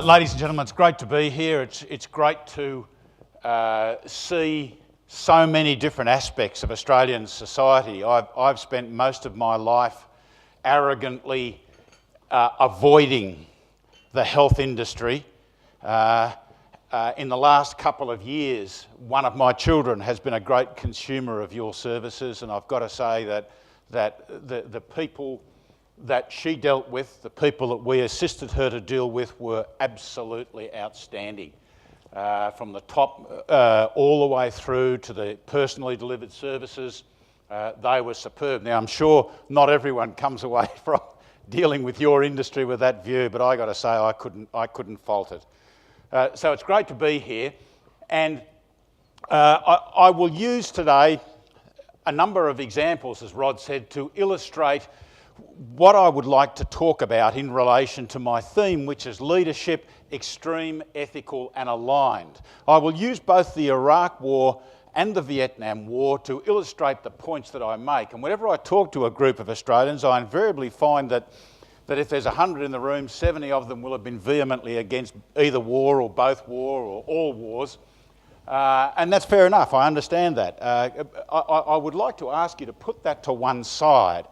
Ladies and gentlemen, it's great to be here. It's great to see so many different aspects of Australian society. I've spent most of my life arrogantly avoiding the health industry. In the last couple of years, one of my children has been a great consumer of your services, and I've got to say that the people that she dealt with, the people that we assisted her to deal with, were absolutely outstanding. From the top all the way through to the personally delivered services, they were superb. Now, I'm sure not everyone comes away from dealing with your industry with that view, but I got to say I couldn't fault it. So it's great to be here, and I will use today a number of examples, as Rod said, to illustrate what I would like to talk about in relation to my theme, which is leadership, extreme, ethical and aligned. I will use both the Iraq War and the Vietnam War to illustrate the points that I make. And whenever I talk to a group of Australians, I invariably find that if there's 100 in the room, 70 of them will have been vehemently against either war or both war or all wars. And that's fair enough, I understand that. I would like to ask you to put that to one side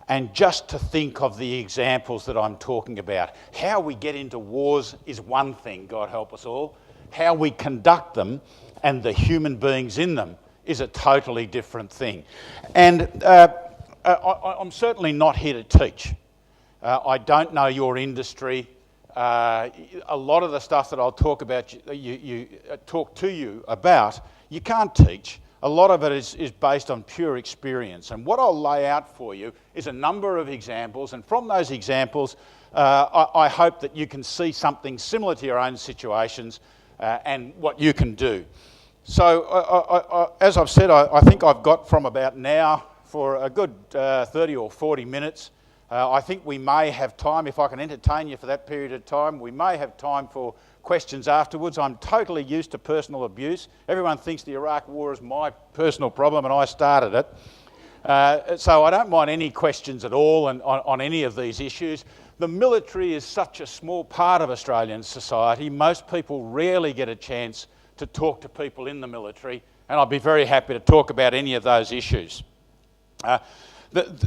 and just to think of the examples that I'm talking about. How we get into wars is one thing, God help us all. How we conduct them and the human beings in them is a totally different thing. And I'm certainly not here to teach. I don't know your industry. A lot of the stuff that I'll talk about, talk to you about, you can't teach. A lot of it is based on pure experience. And what I'll lay out for you is a number of examples, and from those examples, I hope that you can see something similar to your own situations and what you can do. So, as I've said, I think I've got from about now for a good 30 or 40 minutes. I think we may have time, if I can entertain you for that period of time, we may have time for questions afterwards. I'm totally used to personal abuse. Everyone thinks the Iraq War is my personal problem and I started it. So I don't mind any questions at all on any of these issues. The military is such a small part of Australian society. Most people rarely get a chance to talk to people in the military, and I'd be very happy to talk about any of those issues.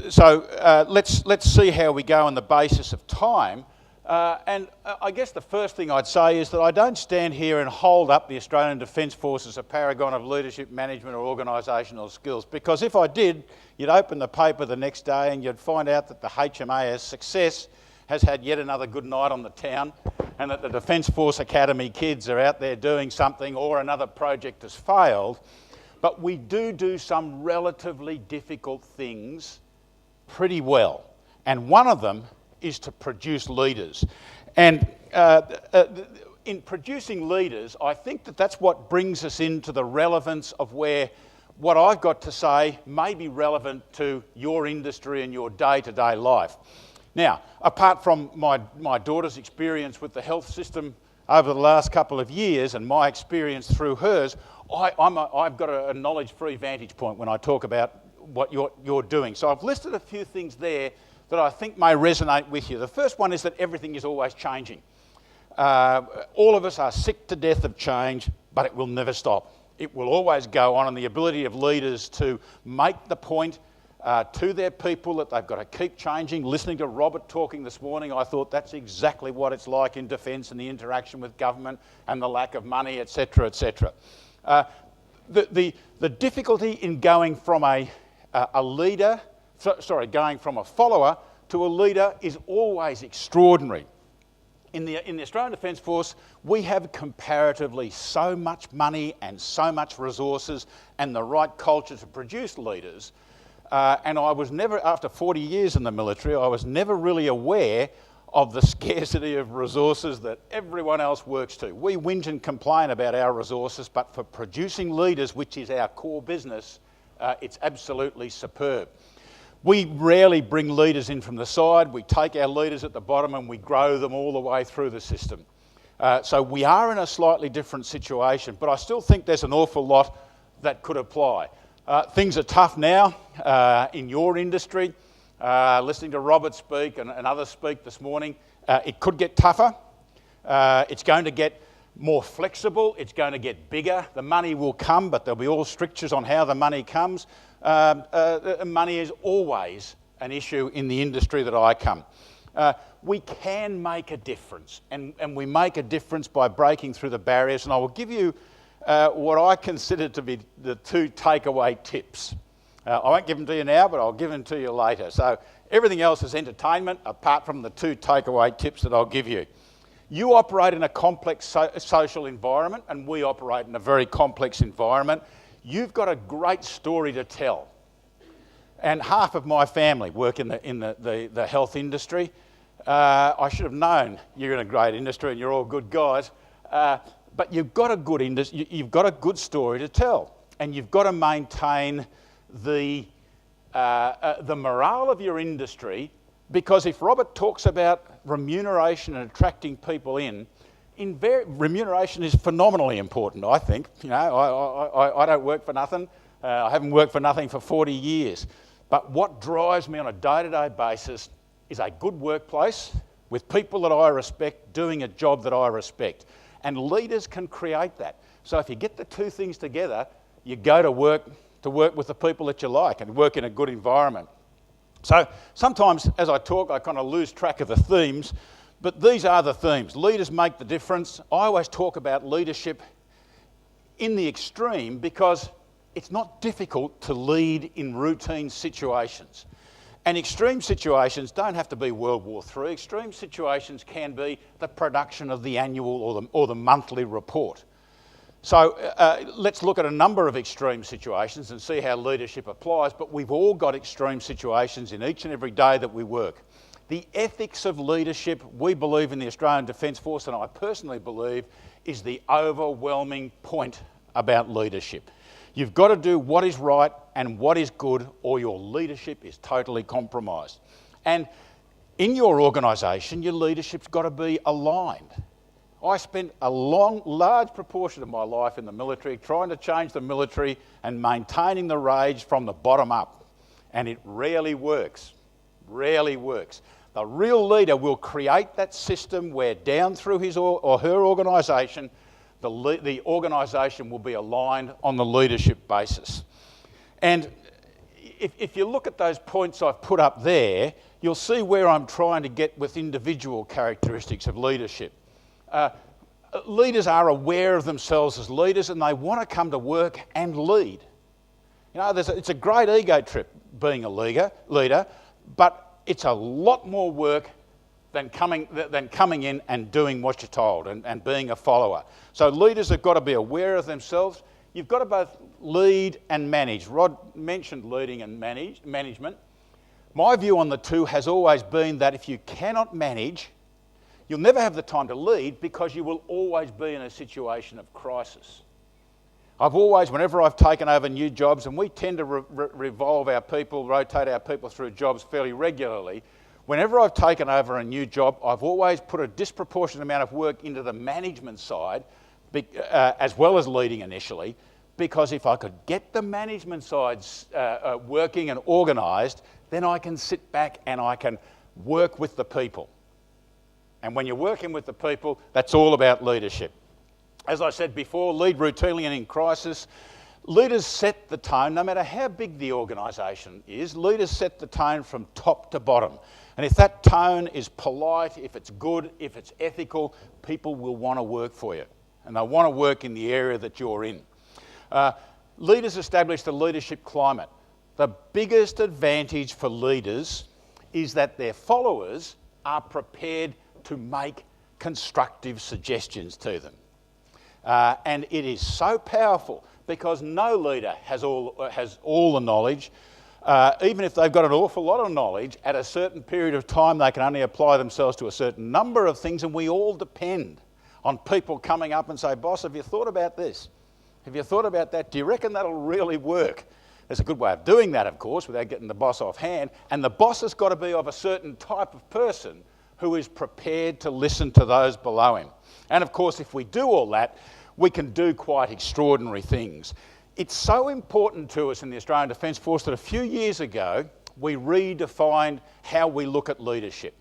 So let's see how we go on the basis of time. And I guess the first thing I'd say is that I don't stand here and hold up the Australian Defence Force as a paragon of leadership, management or organisational skills, because if I did, you'd open the paper the next day and you'd find out that the HMAS Success has had yet another good night on the town, and that the Defence Force Academy kids are out there doing something or another project has failed. But we do some relatively difficult things pretty well, and one of them is to produce leaders. And in producing leaders, I think that's what brings us into the relevance of where what I've got to say may be relevant to your industry and your day-to-day life. Now, apart from my daughter's experience with the health system over the last couple of years and my experience through hers, I've got a knowledge-free vantage point when I talk about what you're doing. So I've listed a few things there that I think may resonate with you. The first one is that everything is always changing. All of us are sick to death of change, but it will never stop. It will always go on, and the ability of leaders to make the point to their people that they've got to keep changing. Listening to Robert talking this morning, I thought that's exactly what it's like in defence and the interaction with government and the lack of money, etc., etc. The difficulty in going from going from a follower to a leader is always extraordinary. In the Australian Defence Force, we have comparatively so much money and so much resources and the right culture to produce leaders. And I was never, after 40 years in the military, I was never really aware of the scarcity of resources that everyone else works to. We whinge and complain about our resources, but for producing leaders, which is our core business, it's absolutely superb. We rarely bring leaders in from the side. We take our leaders at the bottom and we grow them all the way through the system. So we are in a slightly different situation, but I still think there's an awful lot that could apply. Things are tough now in your industry. Listening to Robert speak and others speak this morning, it could get tougher. It's going to get more flexible, it's going to get bigger. The money will come, but there'll be all strictures on how the money comes. Money is always an issue in the industry that I come. We can make a difference, and we make a difference by breaking through the barriers, and I will give you what I consider to be the 2 takeaway tips. I won't give them to you now, but I'll give them to you later. So everything else is entertainment, apart from the 2 takeaway tips that I'll give you. You operate in a complex social environment, and we operate in a very complex environment. You've got a great story to tell. And half of my family work in the health industry. I should have known you're in a great industry and you're all good guys. But you've got a good story to tell, and you've got to maintain the morale of your industry, because if Robert talks about remuneration and attracting people remuneration is phenomenally important, I think. You know, I don't work for nothing. I haven't worked for nothing for 40 years. But what drives me on a day-to-day basis is a good workplace with people that I respect doing a job that I respect. And leaders can create that. So if you get the 2 things together, you go to work with the people that you like and work in a good environment. So sometimes as I talk, I kind of lose track of the themes, but these are the themes. Leaders make the difference. I always talk about leadership in the extreme because it's not difficult to lead in routine situations. And extreme situations don't have to be World War III. Extreme situations can be the production of the annual or the monthly report. So let's look at a number of extreme situations and see how leadership applies, but we've all got extreme situations in each and every day that we work. The ethics of leadership, we believe in the Australian Defence Force, and I personally believe, is the overwhelming point about leadership. You've got to do what is right and what is good, or your leadership is totally compromised. And in your organisation, your leadership's got to be aligned. I spent a large proportion of my life in the military trying to change the military and maintaining the rage from the bottom up. And it rarely works. Rarely works. The real leader will create that system where down through his or her organisation, the organisation will be aligned on the leadership basis. And if you look at those points I've put up there, you'll see where I'm trying to get with individual characteristics of leadership. Leaders are aware of themselves as leaders, and they want to come to work and lead. You know, it's a great ego trip being a leader, but it's a lot more work than coming in and doing what you're told and being a follower. So leaders have got to be aware of themselves. You've got to both lead and manage. Rod mentioned leading and management. My view on the 2 has always been that if you cannot manage, you'll never have the time to lead, because you will always be in a situation of crisis. I've always, whenever I've taken over new jobs, and we tend to rotate our people through jobs fairly regularly, whenever I've taken over a new job, I've always put a disproportionate amount of work into the management side, as well as leading initially, because if I could get the management sides working and organised, then I can sit back and I can work with the people. And when you're working with the people, that's all about leadership. As I said before, lead routinely and in crisis. Leaders set the tone, no matter how big the organisation is, leaders set the tone from top to bottom. And if that tone is polite, if it's good, if it's ethical, people will want to work for you. And they want to work in the area that you're in. Leaders establish the leadership climate. The biggest advantage for leaders is that their followers are prepared to make constructive suggestions to them. And it is so powerful, because no leader has all the knowledge. Even if they've got an awful lot of knowledge, at a certain period of time they can only apply themselves to a certain number of things, and we all depend on people coming up and say, "Boss, have you thought about this? Have you thought about that? Do you reckon that'll really work?" There's a good way of doing that, of course, without getting the boss off hand, and the boss has got to be of a certain type of person who is prepared to listen to those below him. And of course, if we do all that, we can do quite extraordinary things. It's so important to us in the Australian Defence Force that a few years ago, we redefined how we look at leadership.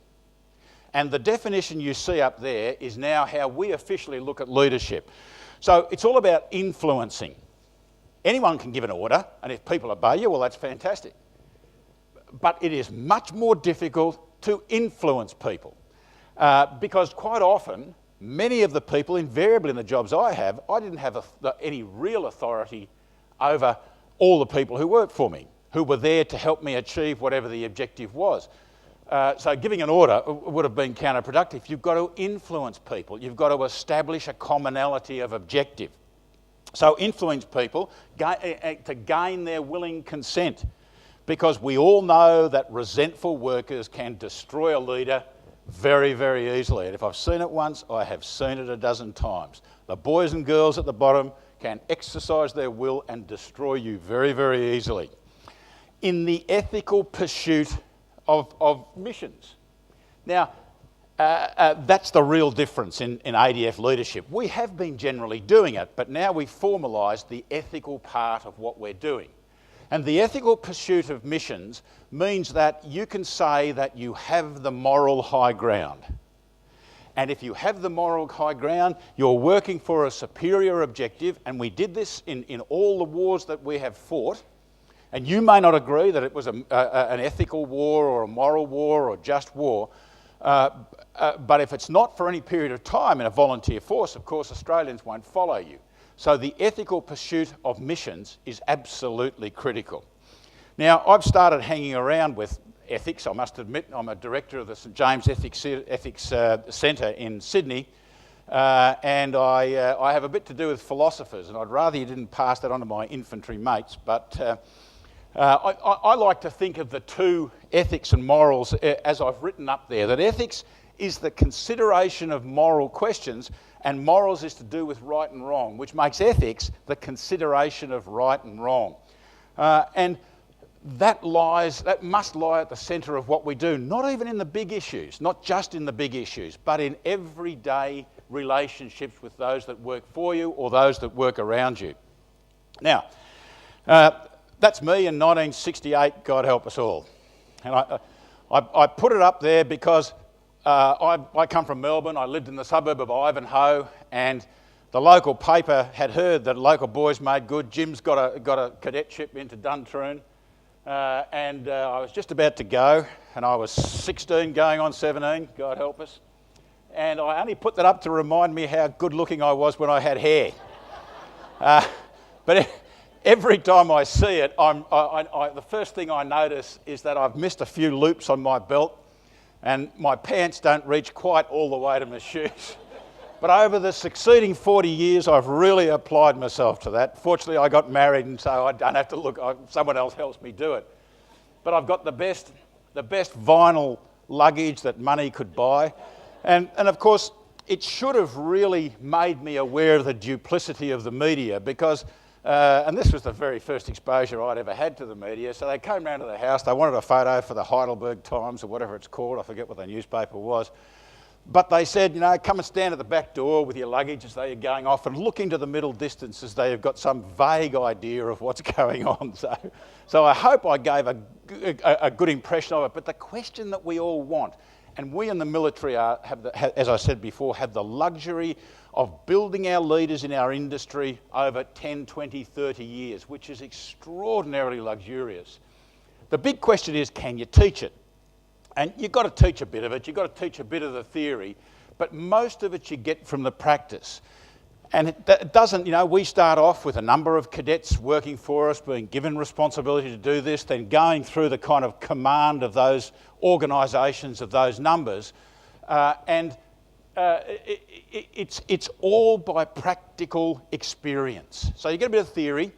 And the definition you see up there is now how we officially look at leadership. So it's all about influencing. Anyone can give an order, and if people obey you, well, that's fantastic. But it is much more difficult to influence people because quite often, many of the people, invariably in the jobs I didn't have any real authority over all the people who worked for me, who were there to help me achieve whatever the objective was. So giving an order would have been counterproductive. You've got to influence people. You've got to establish a commonality of objective. So influence people to gain their willing consent, because we all know that resentful workers can destroy a leader very, very easily. And if I've seen it once, I have seen it a dozen times. The boys and girls at the bottom can exercise their will and destroy you very, very easily. In the ethical pursuit of missions. Now, that's the real difference in ADF leadership. We have been generally doing it, but now we've formalised the ethical part of what we're doing. And the ethical pursuit of missions means that you can say that you have the moral high ground. And if you have the moral high ground, you're working for a superior objective, and we did this in all the wars that we have fought. And you may not agree that it was an ethical war or a moral war or just war, but if it's not for any period of time in a volunteer force, of course, Australians won't follow you. So the ethical pursuit of missions is absolutely critical. Now, I've started hanging around with ethics. I must admit, I'm a director of the St James Ethics Centre in Sydney, and I have a bit to do with philosophers, and I'd rather you didn't pass that on to my infantry mates, but I like to think of the two, ethics and morals, as I've written up there, that ethics is the consideration of moral questions and morals is to do with right and wrong, which makes ethics the consideration of right and wrong. And that must lie at the centre of what we do, not even in the big issues, not just in the big issues, but in everyday relationships with those that work for you or those that work around you. Now, that's me in 1968, God help us all. And I put it up there because I come from Melbourne. I lived in the suburb of Ivanhoe, and the local paper had heard that local boys made good. Jim's got a cadetship into Duntroon, and I was just about to go, and I was 16 going on 17, God help us. And I only put that up to remind me how good looking I was when I had hair. But every time I see it, the first thing I notice is that I've missed a few loops on my belt, and my pants don't reach quite all the way to my shoes. But over the succeeding 40 years, I've really applied myself to that. Fortunately, I got married, and so I don't have to look. Someone else helps me do it. But I've got the best vinyl luggage that money could buy. And of course, it should have really made me aware of the duplicity of the media, because and this was the very first exposure I'd ever had to the media. So they came round to the house. They wanted a photo for the Heidelberg Times or whatever it's called. I forget what the newspaper was. But they said, come and stand at the back door with your luggage as though you're going off and look into the middle distance as though you've got some vague idea of what's going on. So I hope I gave a good impression of it. But the question that we all want, and we in the military as I said before, have the luxury of building our leaders in our industry over 10, 20, 30 years, which is extraordinarily luxurious. The big question is, can you teach it? And you've got to teach a bit of it, you've got to teach a bit of the theory, but most of it you get from the practice. And it doesn't, we start off with a number of cadets working for us, being given responsibility to do this, then going through the kind of command of those organisations, of those numbers, it's all by practical experience. So you get a bit of theory,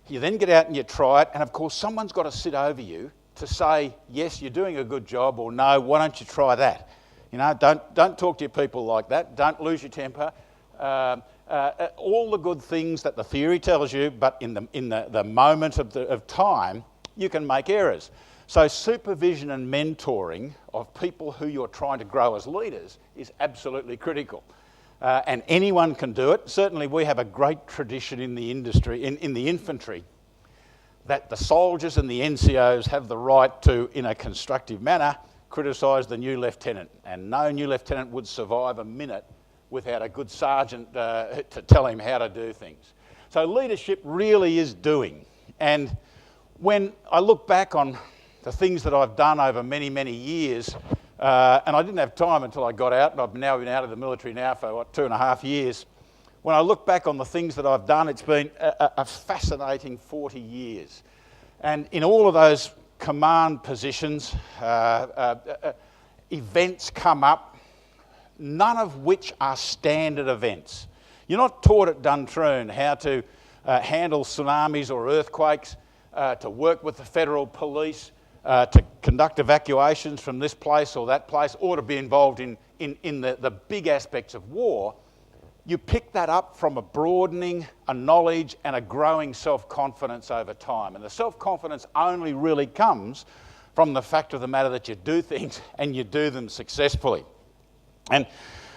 you then get out and you try it, and of course someone's got to sit over you to say, yes, you're doing a good job, or no, why don't you try that? Don't talk to your people like that, don't lose your temper. All the good things that the theory tells you, but in the moment of time, you can make errors. So supervision and mentoring of people who you're trying to grow as leaders is absolutely critical. And anyone can do it. Certainly we have a great tradition in the industry, in the infantry, that the soldiers and the NCOs have the right to, in a constructive manner, criticise the new lieutenant, and no new lieutenant would survive a minute without a good sergeant to tell him how to do things. So leadership really is doing. And when I look back on the things that I've done over many, many years, and I didn't have time until I got out, and I've now been out of the military now for, 2.5 years. When I look back on the things that I've done, it's been a fascinating 40 years. And in all of those command positions, events come up, none of which are standard events. You're not taught at Duntroon how to handle tsunamis or earthquakes, to work with the federal police, to conduct evacuations from this place or that place, or to be involved in the big aspects of war. You pick that up from a broadening, a knowledge and a growing self-confidence over time. And the self-confidence only really comes from the fact of the matter that you do things and you do them successfully. And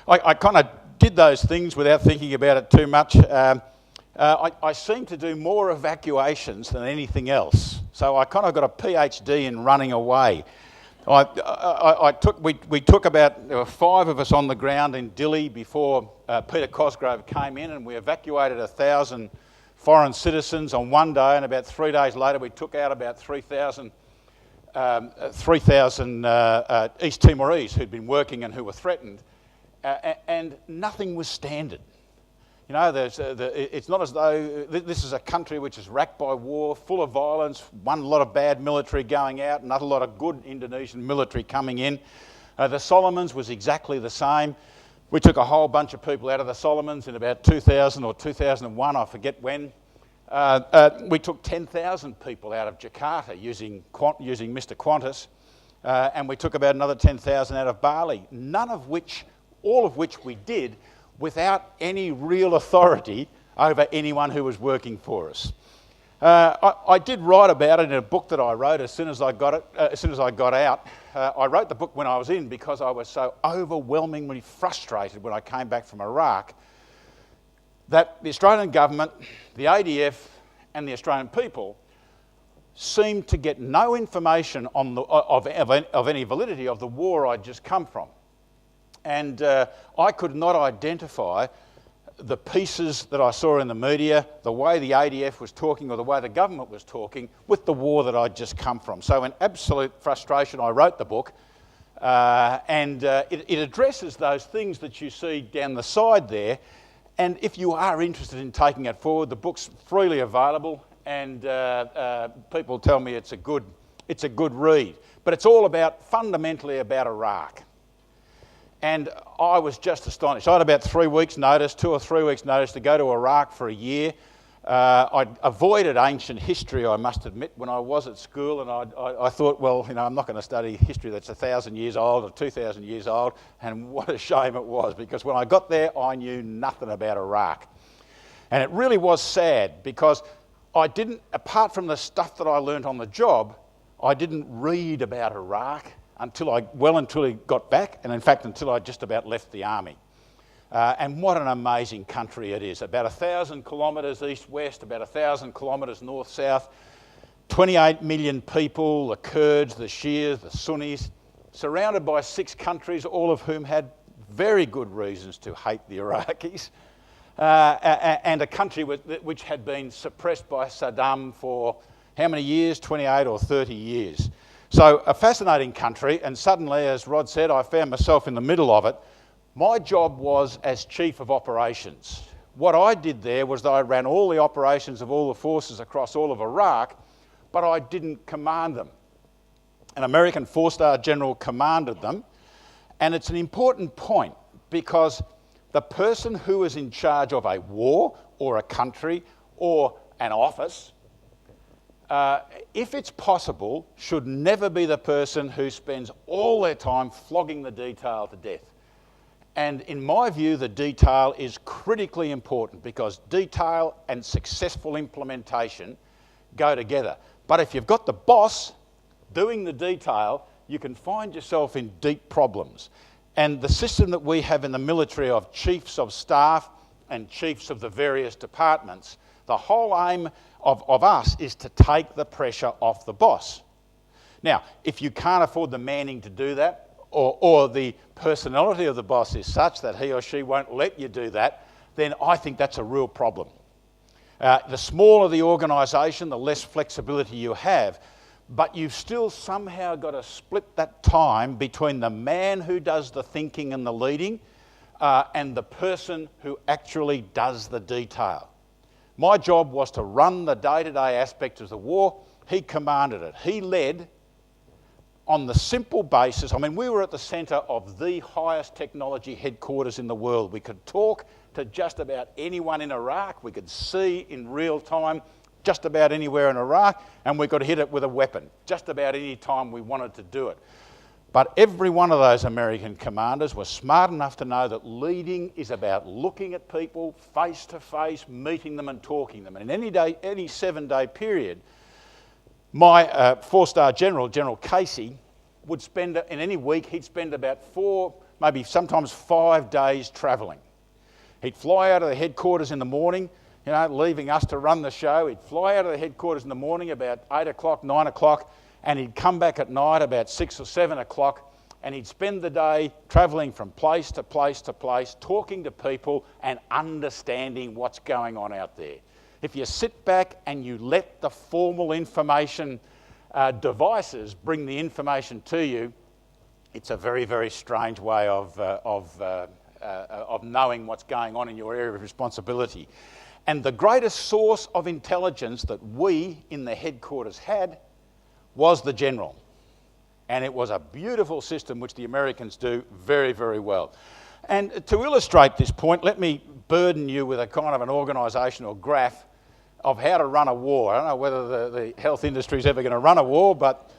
I kind of did those things without thinking about it too much. I seem to do more evacuations than anything else. So I kind of got a PhD in running away. We took about, there were 5 of us on the ground in Dili before Peter Cosgrove came in, and we evacuated 1,000 foreign citizens on one day, and about 3 days later we took out about 3,000 East Timorese who'd been working and who were threatened, and nothing was standard. You know, it's not as though this is a country which is racked by war, full of violence, one lot of bad military going out, another lot of good Indonesian military coming in. The Solomons was exactly the same. We took a whole bunch of people out of the Solomons in about 2000 or 2001, I forget when. We took 10,000 people out of Jakarta using Mr. Qantas, and we took about another 10,000 out of Bali, all of which we did without any real authority over anyone who was working for us. I did write about it in a book that I wrote as soon as I got out. I wrote the book when I was in because I was so overwhelmingly frustrated when I came back from Iraq that the Australian government, the ADF and the Australian people seemed to get no information on of any validity of the war I'd just come from. And I could not identify the pieces that I saw in the media, the way the ADF was talking or the way the government was talking with the war that I'd just come from. So in absolute frustration, I wrote the book, and it addresses those things that you see down the side there. And if you are interested in taking it forward, the book's freely available, and people tell me it's a good read. But it's all fundamentally about Iraq. And I was just astonished. I had about 3 weeks' notice, 2 or 3 weeks' notice to go to Iraq for a year. I'd avoided ancient history, I must admit, when I was at school, and I thought, well, I'm not going to study history that's 1,000 years old or 2,000 years old, and what a shame it was, because when I got there, I knew nothing about Iraq. And it really was sad, because I didn't, apart from the stuff that I learnt on the job, I didn't read about Iraq until I got back, and in fact until I just about left the army. And what an amazing country it is. About 1,000 kilometres east-west, about 1,000 kilometres north-south, 28 million people, the Kurds, the Shias, the Sunnis, surrounded by 6 countries, all of whom had very good reasons to hate the Iraqis, and a country which had been suppressed by Saddam for how many years? 28 or 30 years. So a fascinating country, and suddenly, as Rod said, I found myself in the middle of it. My job was as Chief of Operations. What I did there was that I ran all the operations of all the forces across all of Iraq, but I didn't command them. An American 4-star general commanded them, and it's an important point because the person who is in charge of a war or a country or an office, if it's possible, should never be the person who spends all their time flogging the detail to death. And in my view, the detail is critically important because detail and successful implementation go together. But if you've got the boss doing the detail, you can find yourself in deep problems. And the system that we have in the military of chiefs of staff and chiefs of the various departments, the whole aim of us is to take the pressure off the boss. Now, if you can't afford the manning to do that, or the personality of the boss is such that he or she won't let you do that, then I think that's a real problem. The smaller the organisation, the less flexibility you have, but you've still somehow got to split that time between the man who does the thinking and the leading and the person who actually does the detail. My job was to run the day-to-day aspect of the war. He commanded it. He led on the simple basis. I mean, we were at the centre of the highest technology headquarters in the world. We could talk to just about anyone in Iraq. We could see in real time just about anywhere in Iraq, and we could hit it with a weapon just about any time we wanted to do it. But every one of those American commanders was smart enough to know that leading is about looking at people face to face, meeting them and talking them. And in any 7-day period, my four-star general, General Casey, would spend, in any week, he'd spend about 4, maybe sometimes 5 days travelling. He'd fly out of the headquarters in the morning, you know, leaving us to run the show. He'd fly out of the headquarters in the morning about 8 o'clock, 9 o'clock, and he'd come back at night about 6 or 7 o'clock, and he'd spend the day travelling from place to place to place, talking to people and understanding what's going on out there. If you sit back and you let the formal information devices bring the information to you, it's a very, very strange way of knowing what's going on in your area of responsibility. And the greatest source of intelligence that we in the headquarters had was the general. And it was a beautiful system which the Americans do very, very well. And to illustrate this point, let me burden you with a kind of an organisational graph of how to run a war. I don't know whether the health industry is ever going to run a war, but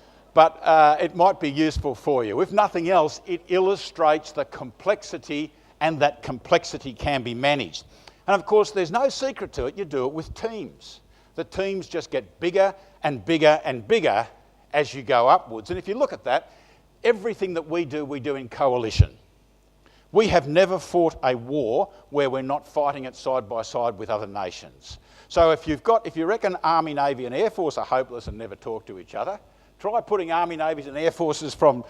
it might be useful for you. If nothing else, it illustrates the complexity, and that complexity can be managed. And of course, there's no secret to it. You do it with teams. The teams just get bigger and bigger and bigger as you go upwards. And if you look at that, everything that we do in coalition. We have never fought a war where we're not fighting it side by side with other nations. So if you reckon Army, Navy and Air Force are hopeless and never talk to each other, try putting Army, Navies and Air Forces from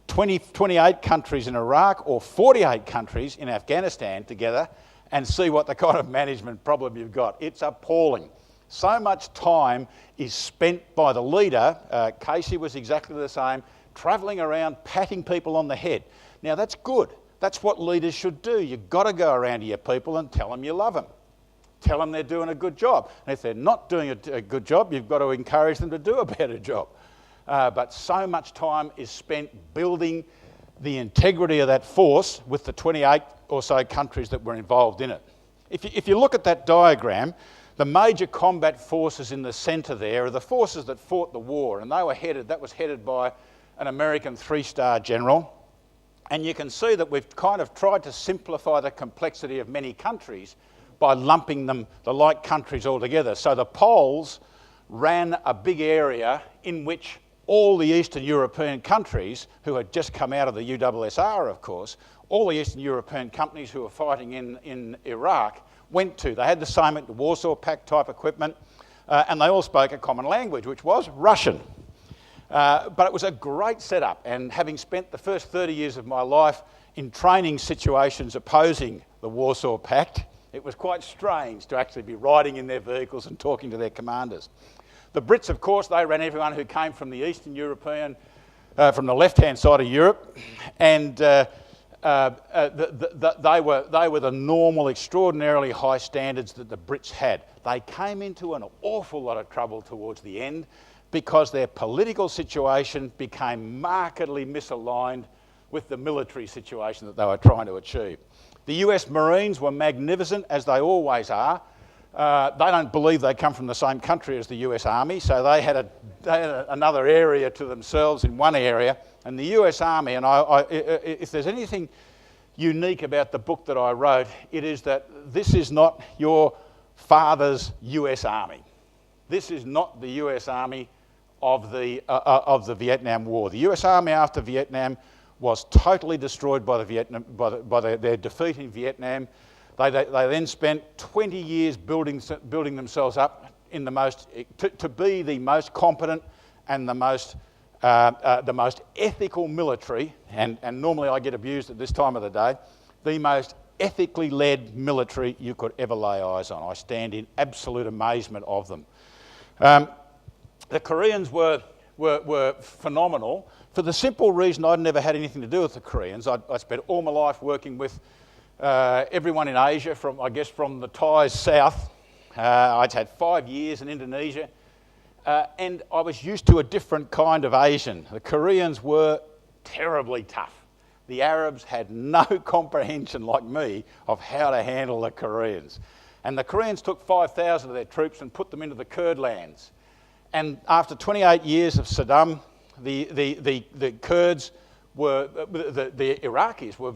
28 countries in Iraq or 48 countries in Afghanistan together and see what the kind of management problem you've got. It's appalling. So much time is spent by the leader, Casey was exactly the same, travelling around patting people on the head. Now that's good. That's what leaders should do. You've got to go around to your people and tell them you love them. Tell them they're doing a good job. And if they're not doing a good job, you've got to encourage them to do a better job. But so much time is spent building the integrity of that force with the 28 or so countries that were involved in it. If you look at that diagram, the major combat forces in the centre there are the forces that fought the war, and that was headed by an American 3-star general. And you can see that we've kind of tried to simplify the complexity of many countries by lumping the like countries all together. So the Poles ran a big area in which all the Eastern European countries, who had just come out of the USSR, of course, all the Eastern European companies who were fighting in Iraq went to. They had the same, the Warsaw Pact type equipment, and they all spoke a common language, which was Russian. But it was a great setup, and having spent the first 30 years of my life in training situations opposing the Warsaw Pact, it was quite strange to actually be riding in their vehicles and talking to their commanders. The Brits, of course, they ran everyone who came from the Eastern European, from the left-hand side of Europe, and they were the normal, extraordinarily high standards that the Brits had. They came into an awful lot of trouble towards the end because their political situation became markedly misaligned with the military situation that they were trying to achieve. The US Marines were magnificent, as they always are. They don't believe they come from the same country as the US Army, so they had another area to themselves in one area. And the US Army, and if there's anything unique about the book that I wrote, it is that this is not your father's US Army. This is not the US Army of the Vietnam War. The US Army after Vietnam was totally destroyed by their defeat in Vietnam. They then spent 20 years building themselves up in to be the most competent and the most the most ethical military, and normally I get abused at this time of the day, the most ethically led military you could ever lay eyes on. I stand in absolute amazement of them. The Koreans were phenomenal for the simple reason I'd never had anything to do with the Koreans. I spent all my life working with everyone in Asia, from the Thais south. I'd had 5 years in Indonesia, and I was used to a different kind of Asian. The Koreans were terribly tough. The Arabs had no comprehension, like me, of how to handle the Koreans. And the Koreans took 5,000 of their troops and put them into the Kurd lands. And after 28 years of Saddam, the Kurds were, the Iraqis were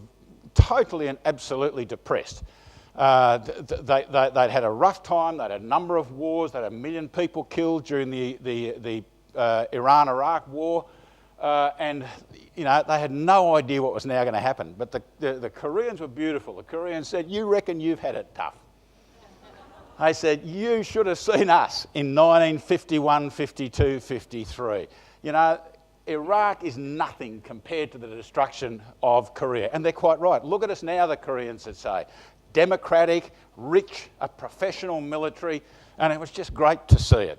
totally and absolutely depressed. They'd had a rough time. They'd had a number of wars. They'd had 1 million people killed during the Iran-Iraq war, and you know, they had no idea what was now going to happen. But the Koreans were beautiful. The Koreans said, "You reckon you've had it tough?" They said, "You should have seen us in 1951, 52, 53. You know, Iraq is nothing compared to the destruction of Korea." And they're quite right. Look at us now, the Koreans would say. Democratic, rich, a professional military, and it was just great to see it.